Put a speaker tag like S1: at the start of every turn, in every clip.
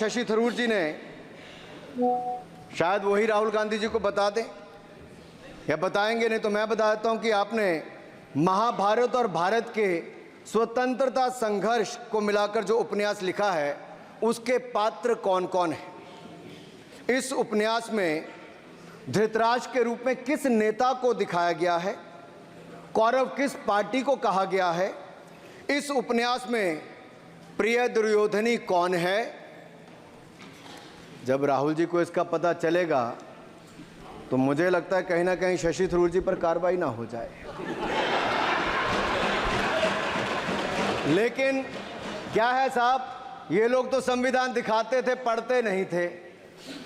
S1: शशि थरूर जी ने शायद वही राहुल गांधी जी को बता दें या बताएंगे, नहीं तो मैं बता देता हूं कि आपने महाभारत और भारत के स्वतंत्रता संघर्ष को मिलाकर जो उपन्यास लिखा है उसके पात्र कौन कौन है। इस उपन्यास में धृतराष्ट्र के रूप में किस नेता को दिखाया गया है, कौरव किस पार्टी को कहा गया है, इस उपन्यास में प्रिय दुर्योधनी कौन है। जब राहुल जी को इसका पता चलेगा तो मुझे लगता है कहीं ना कहीं शशि थरूर जी पर कार्रवाई ना हो जाए। लेकिन क्या है साहब, ये लोग तो संविधान दिखाते थे, पढ़ते नहीं थे।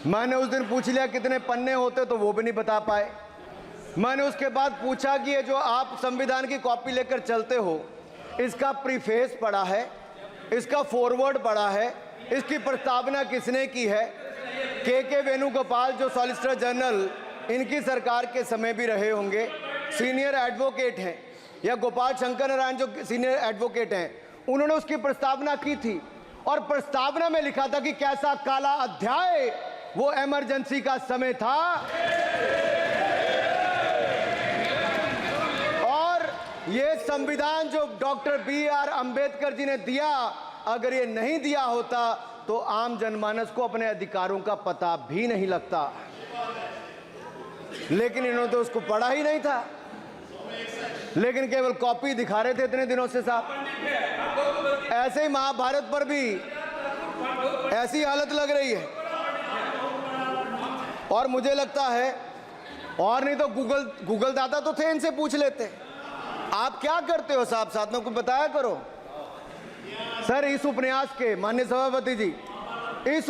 S1: मैंने उस दिन पूछ लिया कितने पन्ने होते, तो वो भी नहीं बता पाए। मैंने उसके बाद पूछा कि ये जो आप संविधान की कॉपी लेकर चलते हो, इसका प्रीफेस पढ़ा है, इसका फॉरवर्ड पढ़ा है, इसकी प्रस्तावना किसने की है। के वेणुगोपाल जो सॉलिसिटर जनरल इनकी सरकार के समय भी रहे होंगे, सीनियर एडवोकेट हैं, या गोपाल शंकर नारायण जो सीनियर एडवोकेट हैं, उन्होंने उसकी प्रस्तावना की थी और प्रस्तावना में लिखा था कि कैसा काला अध्याय वो इमरजेंसी का समय था। और ये संविधान जो डॉक्टर BR अंबेडकर जी ने दिया, अगर ये नहीं दिया होता तो आम जनमानस को अपने अधिकारों का पता भी नहीं लगता। लेकिन इन्होंने तो उसको पढ़ा ही नहीं था, लेकिन केवल कॉपी दिखा रहे थे इतने दिनों से साहब। ऐसे ही महाभारत पर भी ऐसी हालत लग रही है। और मुझे लगता है, और नहीं तो गूगल दादा तो थे, इनसे पूछ लेते आप क्या करते हो साहब, साथ में कुछ बताया करो। सर, इस उपन्यास के माननीय सभापति जी, इस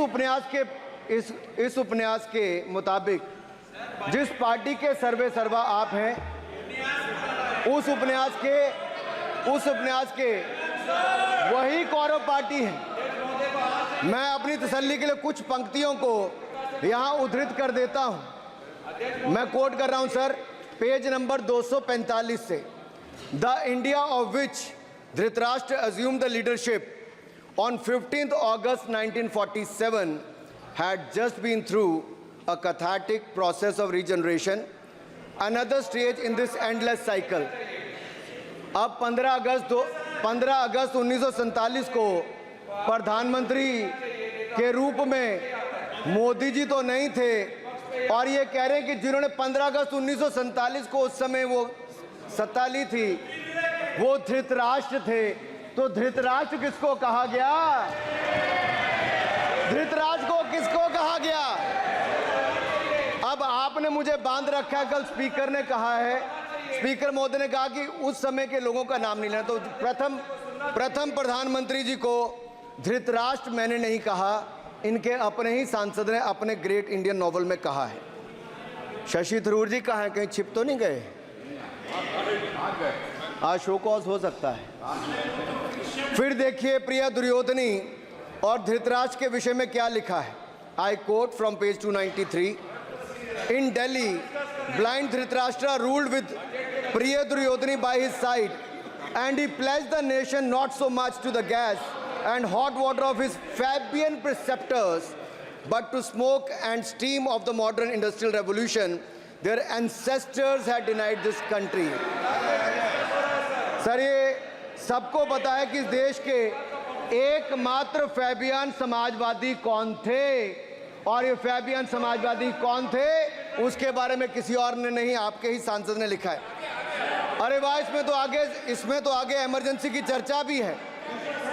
S1: उपन्यास के मुताबिक जिस पार्टी के सर्वे सर्वा आप हैं, उस उपन्यास के वही कौरव पार्टी है। मैं अपनी तसल्ली के लिए कुछ पंक्तियों को यहां उद्धृत कर देता हूं। मैं कोट कर रहा हूं सर, पेज नंबर 245 से। The India of which Dhritarashtra assumed the leadership on 15th August 1947 had just been through a cathartic process of regeneration, another stage in this endless cycle. अब 15 अगस्त 1947 को प्रधानमंत्री के रूप में मोदी जी तो नहीं थे, और ये कह रहे हैं कि जिन्होंने 15 अगस्त 1947 को उस समय वो सत्ता ली थी वो धृतराष्ट्र थे। तो धृतराष्ट्र किसको कहा गया? धृतराष्ट्र को किसको कहा गया? अब आपने मुझे बांध रखा है। कल स्पीकर ने कहा है, स्पीकर महोदय ने कहा कि उस समय के लोगों का नाम नहीं लेना। तो प्रथम प्रधानमंत्री जी को धृतराष्ट्र मैंने नहीं कहा, इनके अपने ही सांसद ने अपने ग्रेट इंडियन नॉवल में कहा है। शशि थरूर जी कहाँ हैं, कहीं छिप तो नहीं गए? आज शो कॉज हो सकता है। फिर देखिए प्रिय दुर्योधनी और धृतराष्ट्र के विषय में क्या लिखा है। I quote from page 293। In Delhi blind Dhritarashtra ruled with Priya Duryodhani by his side and he pledged the nation not so much to the gas and hot water of his Fabian preceptors but to smoke and steam of the modern industrial revolution. Their ancestors had denied this country. Sir, ये सबको पता है कि इस देश के एकमात्र Fabian Samajwadi कौन थे, और ये फैबियन समाजवादी कौन थे उसके बारे में किसी और ने नहीं, आपके ही सांसद ने लिखा है। अरे वाह, इसमें तो आगे इमरजेंसी की चर्चा भी है,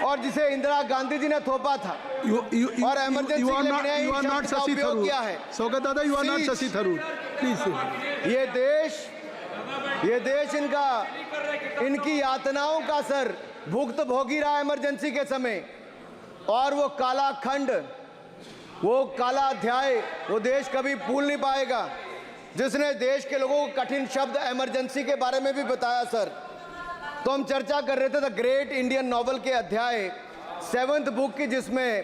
S1: और जिसे इंदिरा गांधी जी ने थोपा था। और इमरजेंसी के लिए उपयोग किया है।
S2: Shaukat Dada, you are not Shashi Tharoor, please.
S1: ये देश इनकी यातनाओं का सर भुगत भोगी रहा इमरजेंसी के समय। और वो काला खंड, वो काला अध्याय वो देश कभी भूल नहीं पाएगा, जिसने देश के लोगों को कठिन शब्द इमरजेंसी के बारे में भी बताया। सर, तो हम चर्चा कर रहे थे द ग्रेट इंडियन नॉवल के अध्याय 7th बुक की, जिसमें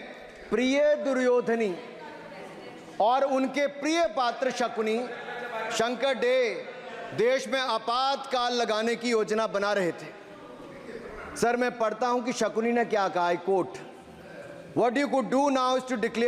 S1: प्रिय दुर्योधनी और उनके प्रिय पात्र शकुनी शंकर डे देश में आपातकाल लगाने की योजना बना रहे थे। सर, मैं पढ़ता हूं कि शकुनी ने क्या कहा। Quote, What you could do now is to declare